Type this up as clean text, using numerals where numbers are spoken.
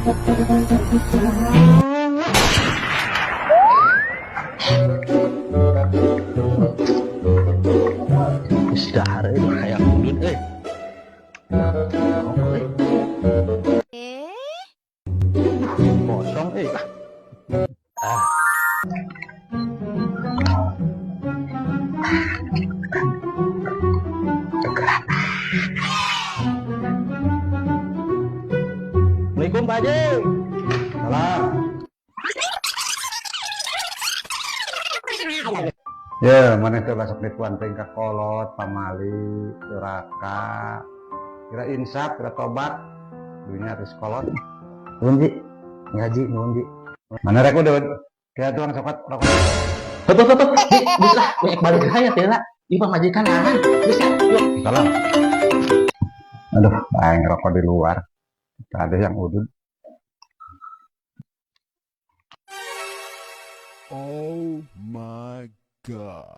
Dahar kayak udut kosong ah. Assalamualaikum Pak Haji. Salam. Ya, mana itu besok dituan tingkat kolot, pamali, duraka, kira insaf, kira tobat, dunia harus kolot. Nundi, ngaji, nundi. Mana rek udah? Kira tuang sokat rokok. Betul, bisa, banyak balik saya tela. Ibu majikan aman, bisa. Yuk, salam. Aduh, bayang rokok di luar. Tak ada yang udut. Oh my God.